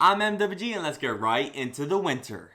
I'm MWG and let's get right into the winter.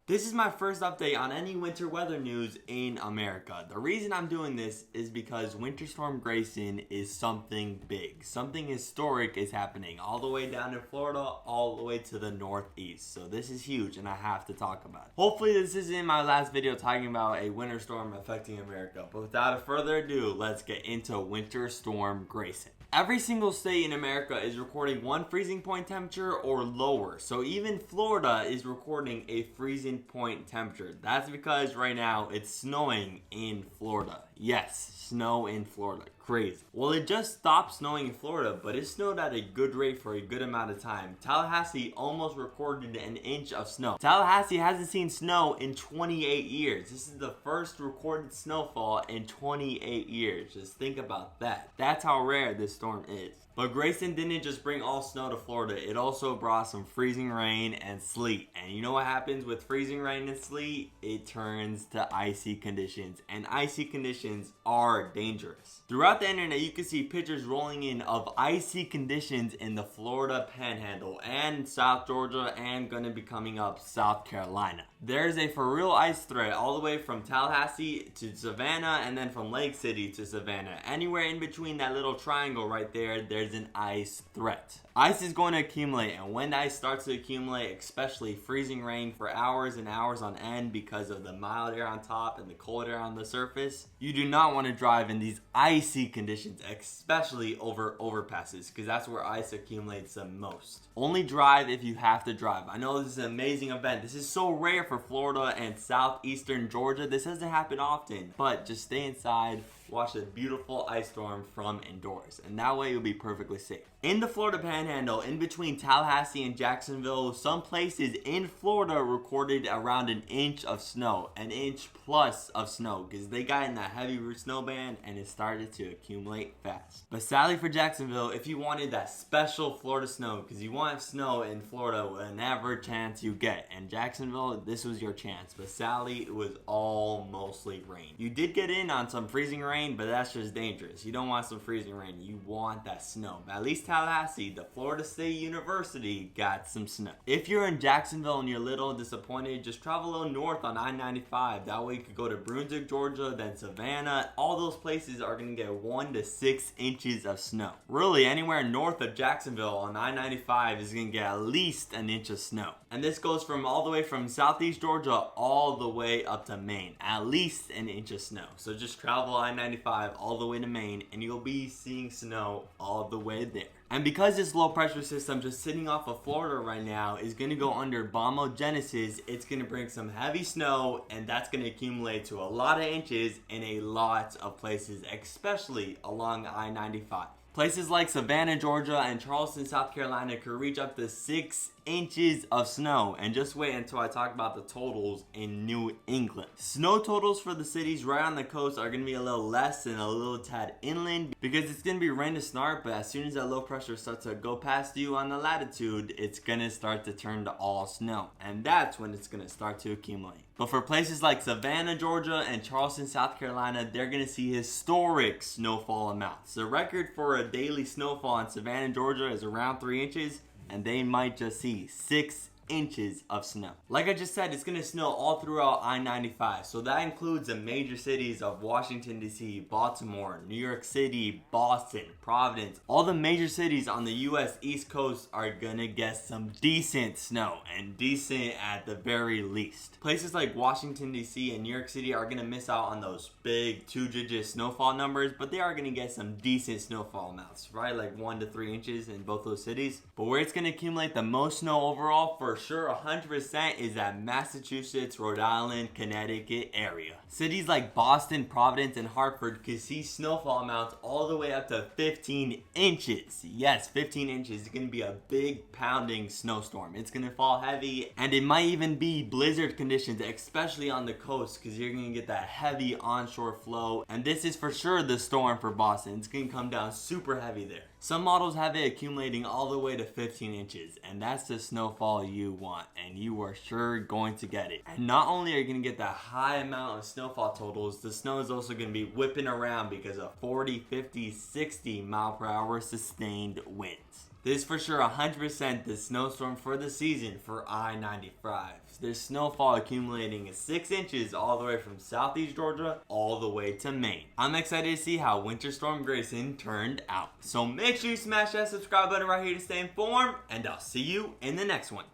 This is my first update on any winter weather news in America. The reason I'm doing this is because Winter Storm Grayson is something big. Something historic is happening all the way down in Florida, all the way to the northeast. So this is huge and I have to talk about it. Hopefully this isn't my last video talking about a winter storm affecting America. But without further ado, let's get into Winter Storm Grayson. Every single state in America is recording one freezing point temperature or lower. So even Florida is recording a freezing point temperature. That's because right now it's snowing in Florida. Yes, snow in Florida. Crazy. Well, it just stopped snowing in Florida, but it snowed at a good rate for a good amount of time. Tallahassee almost recorded an inch of snow. Tallahassee hasn't seen snow in 28 years. This is the first recorded snowfall in 28 years. Just think about that. That's how rare this storm is. But Grayson didn't just bring all snow to Florida, it also brought some freezing rain and sleet. And you know what happens with freezing rain and sleet? It turns to icy conditions, and icy conditions are dangerous. Throughout the internet, you can see pictures rolling in of icy conditions in the Florida Panhandle and South Georgia, and gonna be coming up South Carolina. There's a for real ice threat all the way from Tallahassee to Savannah, and then from Lake City to Savannah. Anywhere in between that little triangle right there, there's an ice threat. Ice is going to accumulate, and when the ice starts to accumulate, especially freezing rain for hours and hours on end because of the mild air on top and the cold air on the surface, you do not want to drive in these icy conditions, especially over overpasses, because that's where ice accumulates the most. Only drive if you have to drive. I know this is an amazing event. This is so rare for Florida and southeastern Georgia. This doesn't happen often, but just stay inside, watch a beautiful ice storm from indoors, and that way you'll be perfectly safe. In the Florida Panhandle, in between Tallahassee and Jacksonville, some places in Florida recorded around an inch of snow, an inch plus of snow, because they got in that heavy snow band and it started to accumulate fast. But sadly for Jacksonville, if you wanted that special Florida snow, because you want snow in Florida whenever chance you get, and Jacksonville, this was your chance, but sadly it was all mostly rain. You did get in on some freezing rain, but that's just dangerous. You don't want some freezing rain, you want that snow. But at least Tallahassee, the Florida State University, got some snow. If you're in Jacksonville and you're a little disappointed, just travel a little north on I-95. That way you could go to Brunswick, Georgia, then Savannah. All those places are going to get 1 to 6 inches of snow. Really, anywhere north of Jacksonville on I-95 is going to get at least an inch of snow. And this goes from all the way from southeast Georgia all the way up to Maine. At least an inch of snow. So just travel I-95 all the way to Maine and you'll be seeing snow all the way there. And because this low pressure system just sitting off of Florida right now is going to go under bombogenesis, it's going to bring some heavy snow, and that's going to accumulate to a lot of inches in a lot of places, especially along I-95. Places like Savannah, Georgia, and Charleston, South Carolina could reach up to 6 inches of snow. And just wait until I talk about the totals in New England. Snow totals for the cities right on the coast are going to be a little less and a little tad inland because it's going to be rain to start, but as soon as that low pressure starts to go past you on the latitude, it's going to start to turn to all snow. And that's when it's going to start to accumulate. But for places like Savannah, Georgia, and Charleston, South Carolina, they're going to see historic snowfall amounts. The record for a daily snowfall in Savannah, Georgia is around 3 inches, and they might just see 6 inches of snow. Like I just said, it's going to snow all throughout I-95. So that includes the major cities of Washington, D.C., Baltimore, New York City, Boston, Providence. All the major cities on the U.S. East Coast are going to get some decent snow, and decent at the very least. Places like Washington, D.C. and New York City are going to miss out on those big 2-digit snowfall numbers, but they are going to get some decent snowfall amounts, right? Like 1 to 3 inches in both those cities. But where it's going to accumulate the most snow overall for sure 100% is that Massachusetts, Rhode Island, Connecticut area. Cities like Boston, Providence, and Hartford could see snowfall amounts all the way up to 15 inches. Yes, 15 inches is going to be a big pounding snowstorm. It's going to fall heavy, and it might even be blizzard conditions, especially on the coast, because you're going to get that heavy onshore flow. And this is for sure the storm for Boston. It's going to come down super heavy there. Some models have it accumulating all the way to 15 inches, and that's the snowfall you you want, and you are sure going to get it. And not only are you going to get that high amount of snowfall totals, the snow is also going to be whipping around because of 40, 50, 60 mile per hour sustained winds. This is for sure 100% the snowstorm for the season for I-95. There's snowfall accumulating 6 inches all the way from southeast Georgia all the way to Maine. I'm excited to see how Winter Storm Grayson turned out. So make sure you smash that subscribe button right here to stay informed, and I'll see you in the next one.